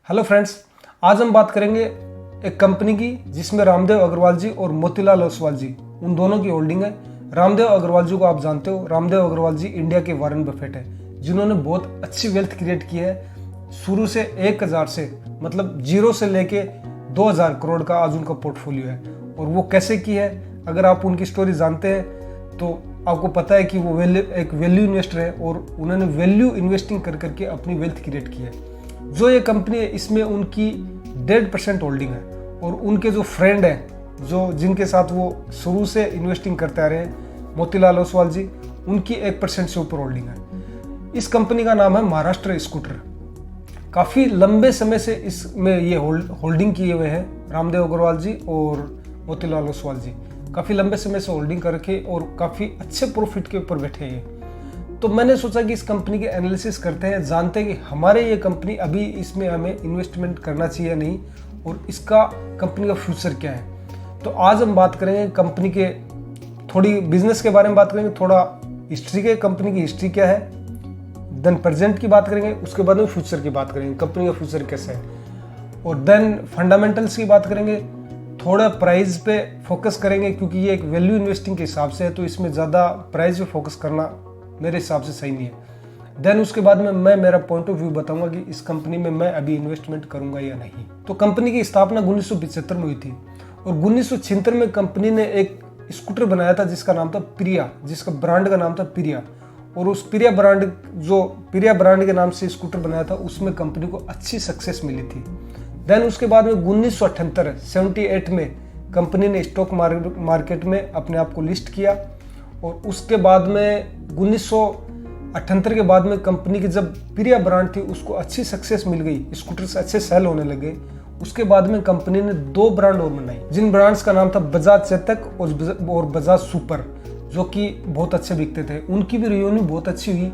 Hello friends, आज हम बात करेंगे एक कंपनी की जिसमें रामदेव अग्रवाल जी और मोतीलाल ओसवाल जी उन दोनों की होल्डिंग है। रामदेव अग्रवाल जी को आप जानते हो। रामदेव अग्रवाल जी इंडिया के वॉरेन बफेट है, जिन्होंने बहुत अच्छी वेल्थ क्रिएट की है। शुरू से 1000 से मतलब जीरो से लेके 2000 करोड़ का आज उनका पोर्टफोलियो है। और वो कैसे की है, अगर आप उनकी स्टोरी जानते हैं तो आपको पता है कि वो एक वैल्यू इन्वेस्टर है और उन्होंने वैल्यू इन्वेस्टिंग कर करके अपनी वेल्थ क्रिएट की है। जो ये कंपनी है इसमें उनकी 1.5% होल्डिंग है और उनके जो फ्रेंड हैं, जो जिनके साथ वो शुरू से इन्वेस्टिंग करते आ रहे हैं, मोतीलाल ओसवाल जी, उनकी 1% से ऊपर होल्डिंग है। इस कंपनी का नाम है महाराष्ट्र स्कूटर। काफ़ी लंबे समय से इसमें ये होल्डिंग किए हुए हैं रामदेव अग्रवाल जी और मोतीलाल ओसवाल जी। काफ़ी लंबे समय से होल्डिंग करके और काफ़ी अच्छे प्रॉफिट के ऊपर बैठे हैं। तो मैंने सोचा कि इस कंपनी के एनालिसिस करते हैं, जानते हैं कि हमारे ये कंपनी अभी इसमें हमें इन्वेस्टमेंट करना चाहिए या नहीं और इसका कंपनी का फ्यूचर क्या है। तो आज हम बात करेंगे कंपनी के, थोड़ी बिजनेस के बारे में बात करेंगे, थोड़ा हिस्ट्री के, कंपनी की हिस्ट्री क्या है, देन प्रेजेंट की बात करेंगे, उसके बाद में फ्यूचर की बात करेंगे, कंपनी का फ्यूचर कैसा है, और देन फंडामेंटल्स की बात करेंगे। थोड़ा प्राइस पे फोकस करेंगे क्योंकि ये एक वैल्यू इन्वेस्टिंग के हिसाब से है, तो इसमें ज़्यादा प्राइस पे फोकस करना मेरे हिसाब से सही नहीं है। देन उसके बाद में मैं मेरा पॉइंट ऑफ व्यू बताऊंगा कि इस कंपनी में मैं अभी इन्वेस्टमेंट करूंगा या नहीं। तो कंपनी की स्थापना 1975 में हुई थी और 1976 में कंपनी ने एक स्कूटर बनाया था जिसका नाम था प्रिया, जिसका ब्रांड का नाम था प्रिया। और उस प्रिया ब्रांड के नाम से स्कूटर बनाया था, उसमें कंपनी को अच्छी सक्सेस मिली थी। देन उसके बाद में 1978 में कंपनी ने स्टॉक मार्केट में अपने आप को लिस्ट किया और उसके बाद में 1978 के बाद में कंपनी की जब प्रिया ब्रांड थी उसको अच्छी सक्सेस मिल गई, स्कूटर्स अच्छे सेल होने लगे। उसके बाद में कंपनी ने 2 ब्रांड और बनाई, जिन ब्रांड्स का नाम था बजाज चेतक और बजाज सुपर, जो कि बहुत अच्छे बिकते थे। उनकी भी रेवेन्यू बहुत अच्छी हुई।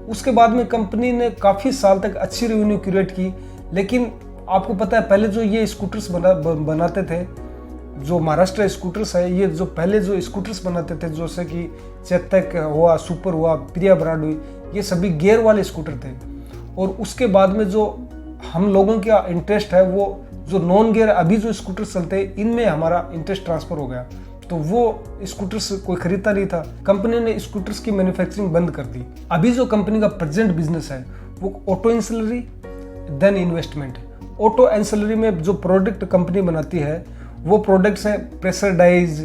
उसके बाद में कंपनी ने काफ़ी साल तक अच्छी रेवेन्यू क्रिएट की। लेकिन आपको पता है पहले जो ये स्कूटर्स बनाते थे, जो महाराष्ट्र स्कूटर्स है, ये जो पहले जो स्कूटर्स बनाते थे, जैसे कि चेतक हुआ, सुपर हुआ, प्रिया ब्रांड हुई, ये सभी गियर वाले स्कूटर थे। और उसके बाद में जो हम लोगों का इंटरेस्ट है, वो जो नॉन गियर अभी जो स्कूटर्स चलते हैं, इनमें हमारा इंटरेस्ट ट्रांसफर हो गया, तो वो स्कूटर्स कोई खरीदता नहीं था। कंपनी ने स्कूटर्स की मैन्युफैक्चरिंग बंद कर दी। अभी जो कंपनी का प्रेजेंट बिजनेस है वो ऑटो एंसिलरी देन इन्वेस्टमेंट है। ऑटो एंसिलरी में जो प्रोडक्ट कंपनी बनाती है वो प्रोडक्ट्स हैं pressure dies,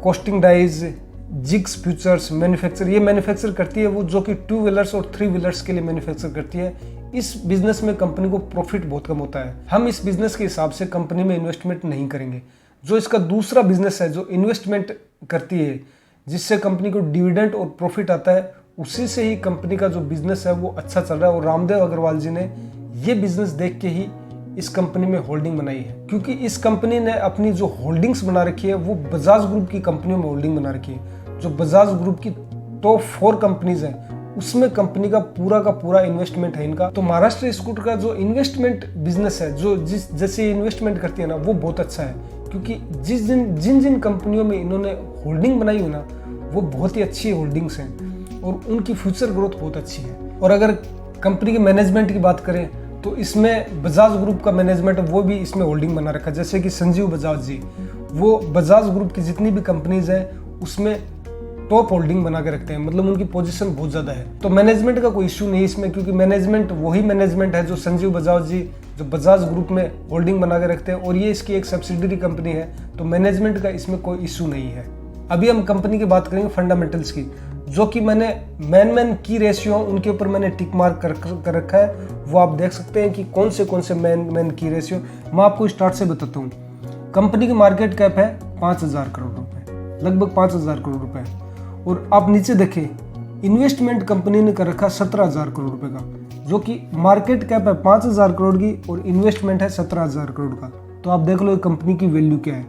casting dies, jigs fixtures manufacture, ये मैन्युफैक्चर करती है वो, जो कि 2 व्हीलर्स और 3 व्हीलर्स के लिए मैन्युफैक्चर करती है। इस बिजनेस में कंपनी को प्रॉफिट बहुत कम होता है। हम इस बिजनेस के हिसाब से कंपनी में इन्वेस्टमेंट नहीं करेंगे। जो इसका दूसरा बिजनेस है जो इन्वेस्टमेंट करती है, जिससे कंपनी को डिविडेंड और प्रॉफिट आता है, उसी से ही कंपनी का जो बिजनेस है वो अच्छा चल रहा है। और रामदेव अग्रवाल जी ने ये बिजनेस देख के ही इस कंपनी में होल्डिंग बनाई है, क्योंकि इस कंपनी ने अपनी जो होल्डिंग्स बना रखी है वो बजाज ग्रुप की कंपनियों में होल्डिंग बना रखी है। जो बजाज ग्रुप की टॉप 4 कंपनीज हैं उसमें कंपनी का पूरा इन्वेस्टमेंट है इनका। तो महाराष्ट्र स्कूटर का जो इन्वेस्टमेंट बिजनेस है, जो जैसे इन्वेस्टमेंट करती है ना, वो बहुत अच्छा है, क्योंकि जिन कंपनियों में इन्होंने होल्डिंग बनाई हो ना, वो बहुत ही अच्छी होल्डिंग्स हैं और उनकी फ्यूचर ग्रोथ बहुत अच्छी है। और अगर कंपनी के मैनेजमेंट की बात करें तो इसमें बजाज ग्रुप का मैनेजमेंट वो भी इसमें होल्डिंग बना रखा है। जैसे कि संजीव बजाज जी, वो बजाज ग्रुप की जितनी भी कंपनीज हैं उसमें टॉप होल्डिंग बना के रखते हैं, मतलब उनकी पोजीशन बहुत ज़्यादा है। तो मैनेजमेंट का कोई इशू नहीं इसमें, क्योंकि मैनेजमेंट वही मैनेजमेंट है जो संजीव बजाज जी जो बजाज ग्रुप में होल्डिंग बना के रखते हैं, और ये इसकी एक सब्सिडरी कंपनी है, तो मैनेजमेंट का इसमें कोई इशू नहीं है। अभी हम कंपनी की बात करेंगे फंडामेंटल्स की, जो कि मैंने मेन की रेशियो उनके ऊपर मैंने टिक मार्क कर रखा है। वो आप देख सकते हैं कि कौन से मेन की रेशियो। मैं आपको स्टार्ट से बताता हूँ। कंपनी की मार्केट कैप है 5000 करोड़ रुपए, लगभग 5000 करोड़ रुपए। और आप नीचे देखें, इन्वेस्टमेंट कंपनी ने कर रखा 17000 करोड़ रुपए का, जो कि मार्केट कैप है 5000 करोड़ की और इन्वेस्टमेंट है 17000 करोड़ का। तो आप देख लो कंपनी की वैल्यू क्या है।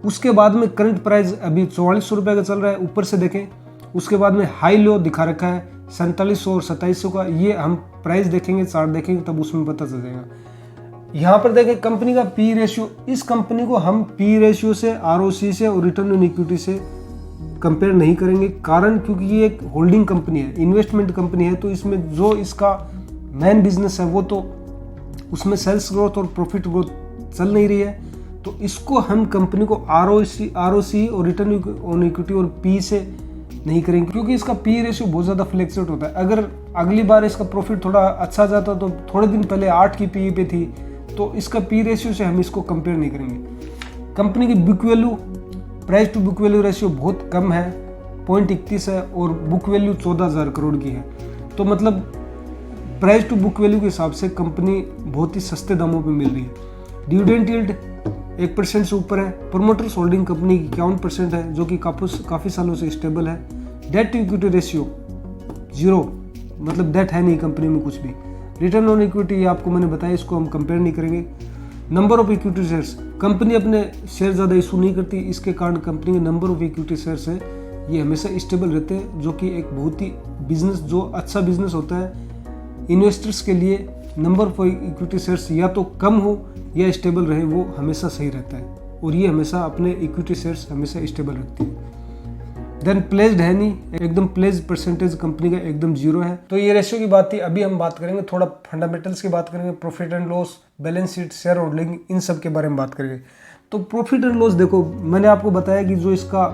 उसके बाद में करंट प्राइस अभी 4400 रुपये का चल रहा है, ऊपर से देखें। उसके बाद में हाई लो दिखा रखा है 4700 और 2700 का। ये हम प्राइस देखेंगे, चार्ट देखेंगे, तब उसमें पता चल जाएगा। यहाँ पर देखें कंपनी का पी रेशियो, इस कंपनी को हम पी रेशियो से, आरओसी से और रिटर्न ऑन इक्विटी से कंपेयर नहीं करेंगे। कारण क्योंकि ये एक होल्डिंग कंपनी है, इन्वेस्टमेंट कंपनी है, तो इसमें जो इसका मेन बिजनेस है वो तो उसमें सेल्स ग्रोथ और प्रॉफिट ग्रोथ चल नहीं रही है, तो इसको हम कंपनी को ROC और रिटर्न ऑन इक्विटी और पी से नहीं करेंगे, क्योंकि इसका पी रेशियो बहुत ज़्यादा फ्लेक्चुएट होता है। अगर अगली बार इसका प्रॉफिट थोड़ा अच्छा जाता तो थोड़े दिन पहले 8 की पी पे थी, तो इसका पी रेशियो से हम इसको कंपेयर नहीं करेंगे। कंपनी की book value, price to book value ratio बहुत कम है, 0.31 है, और बुक वैल्यू 14,000 करोड़ की है। तो मतलब प्राइस टू बुक वैल्यू के हिसाब से कंपनी बहुत ही सस्ते दामों पे मिल रही है। डिविडेंड यील्ड 1% से ऊपर है। प्रोमोटर्स होल्डिंग कंपनी की 51% है, जो कि काफ़ी सालों से स्टेबल है। डेट टू इक्विटी रेशियो 0, मतलब डेट है नहीं कंपनी में कुछ भी। रिटर्न ऑन इक्विटी आपको मैंने बताया, इसको हम कंपेयर नहीं करेंगे। Number of equity shares, company अपने शेयर ज़्यादा इशू नहीं करती, इसके कारण कंपनी के नंबर ऑफ इक्विटी शेयर्स है ये हमेशा स्टेबल रहते हैं, जो कि एक बहुत ही बिजनेस, जो अच्छा बिजनेस होता है इन्वेस्टर्स के लिए, नंबर ऑफ इक्विटी शेयर्स या तो कम हो या स्टेबल रहे, वो हमेशा सही रहता है, और ये हमेशा अपने इक्विटी शेयर्स हमेशा स्टेबल रखती है। देन प्लेस्ड है नहीं, एकदम प्लेस्ड परसेंटेज कंपनी का एकदम 0 है। तो ये रेशियो की बात थी। अभी हम बात करेंगे थोड़ा फंडामेंटल्स की बात करेंगे, profit and loss, balance sheet, share holding, इन सब के बारे में बात करेंगे। तो प्रॉफिट एंड लॉस देखो, मैंने आपको बताया कि जो इसका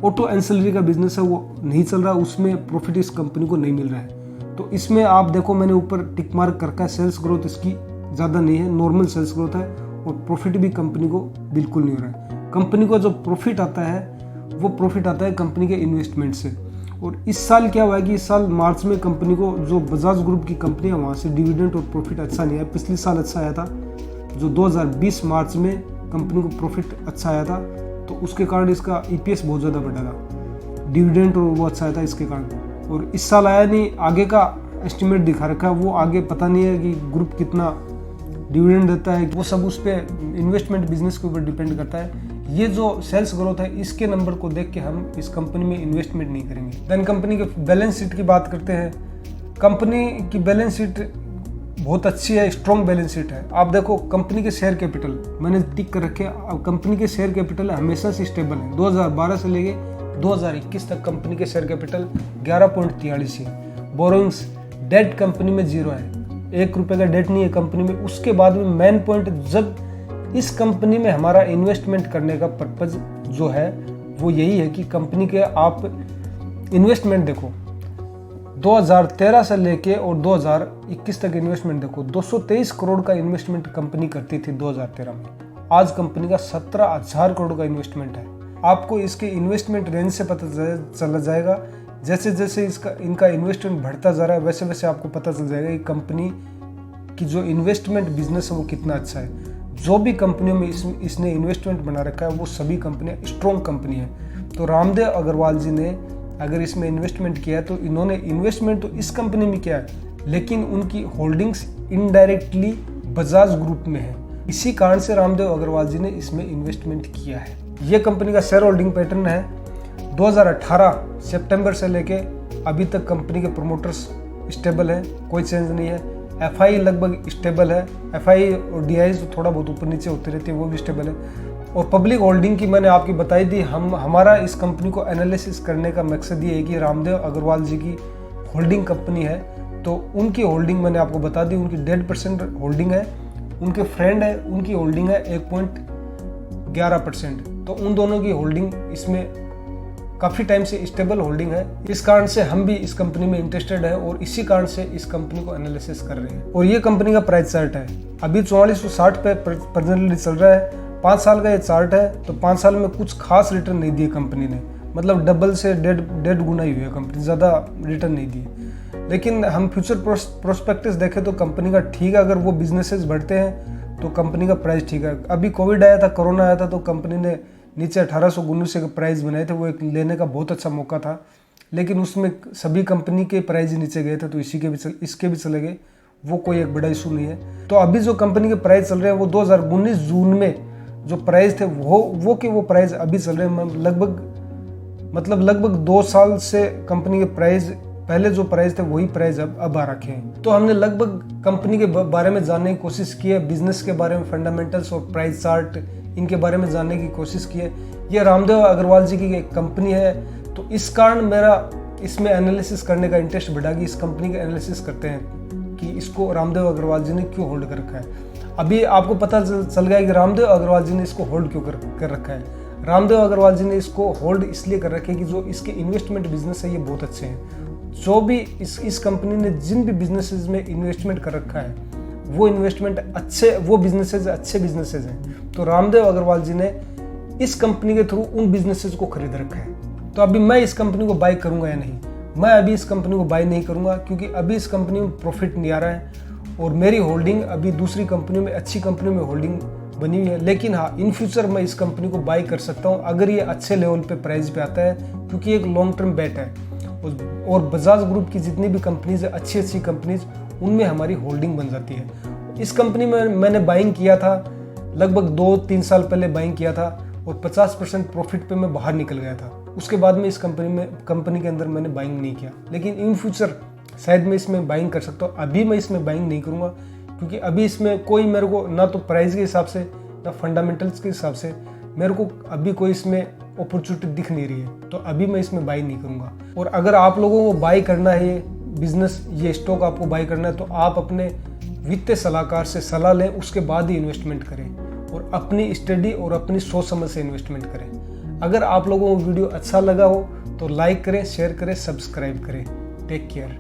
ऑटो एंसिलरी का बिजनेस है वो नहीं चल रहा, उसमें प्रॉफिट इस कंपनी को नहीं मिल रहा है। तो इसमें आप देखो, मैंने ऊपर टिक मार्क कर रखा है, सेल्स ग्रोथ इसकी ज़्यादा नहीं है, नॉर्मल सेल्स ग्रोथ है, और प्रॉफिट भी कंपनी को बिल्कुल नहीं हो रहा है। कंपनी को जो प्रॉफिट आता है वो प्रॉफिट आता है कंपनी के इन्वेस्टमेंट से। और इस साल क्या हुआ है कि इस साल मार्च में कंपनी को, जो बजाज ग्रुप की कंपनी है, वहाँ से डिविडेंड और प्रॉफिट अच्छा नहीं आया। पिछले साल अच्छा आया था, जो 2020 मार्च में कंपनी को प्रॉफिट अच्छा आया था, तो उसके कारण इसका EPS बहुत ज़्यादा बढ़ा था, डिविडेंड और वो अच्छा आया था इसके कारण। और इस साल आया नहीं, आगे का एस्टिमेट दिखा रखा है, वो आगे पता नहीं है कि ग्रुप कितना डिविडेंड देता है, वो सब उस पर इन्वेस्टमेंट बिजनेस के ऊपर डिपेंड करता है। ये जो सेल्स ग्रोथ है, इसके नंबर को देख के हम इस कंपनी में इन्वेस्टमेंट नहीं करेंगे। देन कंपनी के बैलेंस शीट की बात करते हैं। कंपनी की बैलेंस शीट बहुत अच्छी है, स्ट्रॉन्ग बैलेंस शीट है। आप देखो कंपनी के शेयर कैपिटल मैंने टिक कर रखे, अब कंपनी के शेयर कैपिटल हमेशा से स्टेबल है। 2012 से लेके 2021 तक कंपनी के शेयर कैपिटल 11.43 है। बोरोइंग्स, डेट कंपनी में 0 है, 1 रुपये का डेट नहीं है कंपनी में। उसके बाद में मेन पॉइंट, जब इस कंपनी में हमारा इन्वेस्टमेंट करने का पर्पज जो है वो यही है कि कंपनी के आप इन्वेस्टमेंट देखो, 2013 से लेके और 2021 तक इन्वेस्टमेंट देखो, 223 करोड़ का इन्वेस्टमेंट कंपनी करती थी 2013 में। आज कंपनी का 17,000 करोड़ का इन्वेस्टमेंट है। आपको इसके इन्वेस्टमेंट रेंज से पता चला जाएगा, जैसे जैसे इनका इन्वेस्टमेंट बढ़ता जा रहा है, वैसे वैसे आपको पता चल जाएगा कि कंपनी की जो इन्वेस्टमेंट बिजनेस है वो कितना अच्छा है। जो भी कंपनियों में इसने इन्वेस्टमेंट बना रखा है वो सभी कंपनियां स्ट्रॉन्ग कंपनी है। तो रामदेव अग्रवाल जी ने अगर इसमें इन्वेस्टमेंट किया है, तो इन्होंने इन्वेस्टमेंट तो इस कंपनी में किया है, लेकिन उनकी होल्डिंग्स इनडायरेक्टली बजाज ग्रुप में है। इसी कारण से रामदेव अग्रवाल जी ने इसमें इन्वेस्टमेंट किया है। ये कंपनी का शेयर होल्डिंग पैटर्न है। 2018 सितंबर से लेके अभी तक कंपनी के प्रोमोटर्स स्टेबल है, कोई चेंज नहीं है। FI लगभग स्टेबल है, FI और DI तो थोड़ा बहुत ऊपर नीचे होती रहती है, वो भी स्टेबल है। और पब्लिक होल्डिंग की मैंने आपकी बताई थी। हमारा इस कंपनी को एनालिसिस करने का मकसद ये है कि रामदेव अग्रवाल जी की होल्डिंग कंपनी है, तो उनकी होल्डिंग मैंने आपको बता दी, उनकी 1.5% होल्डिंग है। उनके फ्रेंड है, उनकी होल्डिंग है 1.11%। तो उन दोनों की होल्डिंग इसमें काफ़ी टाइम से स्टेबल होल्डिंग है। इस कारण से हम भी इस कंपनी में इंटरेस्टेड है और इसी कारण से इस कंपनी को एनालिसिस कर रहे हैं। और ये कंपनी का प्राइस चार्ट है, अभी 4460 पे प्रेजेंटली चल रहा है। 5 साल का ये चार्ट है, तो 5 साल में कुछ खास रिटर्न नहीं दिए कंपनी ने, मतलब डबल से डेढ़ गुना ही हुई है कंपनी, ज़्यादा रिटर्न नहीं दिए। लेकिन हम फ्यूचर प्रोस्पेक्टस देखें तो कंपनी का ठीक है, अगर वो बिजनेसेस बढ़ते हैं तो कंपनी का प्राइस ठीक है। अभी कोविड आया था, कोरोना आया था, तो कंपनी ने नीचे 1819 के प्राइस बनाए थे, वो एक लेने का बहुत अच्छा मौका था, लेकिन उसमें सभी कंपनी के प्राइस नीचे गए थे, तो इसके भी चले गए, वो कोई एक बड़ा इशू नहीं है। तो अभी जो कंपनी के प्राइस चल रहे हैं वो 2019 जून में जो प्राइस थे वो प्राइस अभी चल रहे हैं। लगभग 2 साल से कंपनी के प्राइस, पहले जो प्राइस थे वही प्राइस अब आ रखे हैं। तो हमने लगभग कंपनी के बारे में जानने की कोशिश की है, बिजनेस के बारे में, फंडामेंटल्स और प्राइस चार्ट, इनके बारे में जानने की कोशिश की है। ये रामदेव अग्रवाल जी की एक कंपनी है, तो इस कारण मेरा इसमें एनालिसिस करने का इंटरेस्ट बढ़ा कि इस कंपनी का एनालिसिस करते हैं कि इसको रामदेव अग्रवाल जी ने क्यों होल्ड कर रखा है। अभी आपको पता चल गया कि रामदेव अग्रवाल जी ने इसको होल्ड क्यों कर रखा है। रामदेव अग्रवाल जी ने इसको होल्ड इसलिए कर रखे कि जो इसके इन्वेस्टमेंट बिजनेस है ये बहुत अच्छे हैं। जो भी इस कंपनी ने जिन भी बिजनेसेस में इन्वेस्टमेंट कर रखा है वो इन्वेस्टमेंट वो बिजनेसेस अच्छे बिजनेसेस हैं। तो रामदेव अग्रवाल जी ने इस कंपनी के थ्रू उन बिजनेसेस को खरीद रखा है। तो अभी मैं इस कंपनी को बाय करूंगा या नहीं, मैं अभी इस कंपनी को बाय नहीं करूंगा, क्योंकि अभी इस कंपनी में प्रॉफिट नहीं आ रहा है और मेरी होल्डिंग अभी दूसरी कंपनियों में, अच्छी कंपनियों में होल्डिंग बनी हुई है। लेकिन हाँ, इन फ्यूचर मैं इस कंपनी को बाय कर सकता हूँ अगर ये अच्छे लेवल पे प्राइस पे आता है, क्योंकि एक लॉन्ग टर्म बेट है। और बजाज ग्रुप की जितनी भी कंपनीज है, अच्छी अच्छी कंपनीज, उनमें हमारी होल्डिंग बन जाती है। इस कंपनी में मैंने बाइंग किया था, लगभग 2-3 साल पहले बाइंग किया था और 50% प्रॉफिट पे मैं बाहर निकल गया था। उसके बाद में इस कंपनी के अंदर मैंने बाइंग नहीं किया। लेकिन इन फ्यूचर शायद मैं इसमें बाइंग कर सकता हूँ। अभी मैं इसमें बाइंग नहीं करूँगा, क्योंकि अभी इसमें कोई मेरे को ना तो प्राइस के हिसाब से ना फंडामेंटल्स के हिसाब से मेरे को अभी कोई इसमें अपॉर्चुनिटी दिख नहीं रही है। तो अभी मैं इसमें बाई नहीं करूँगा। और अगर आप लोगों को बाई करना है ये बिजनेस, ये स्टॉक आपको बाई करना है, तो आप अपने वित्तीय सलाहकार से सलाह लें, उसके बाद ही इन्वेस्टमेंट करें और अपनी स्टडी और अपनी सोच समझ से इन्वेस्टमेंट करें। अगर आप लोगों को वीडियो अच्छा लगा हो तो लाइक करें, शेयर करें, सब्सक्राइब करें। Take care.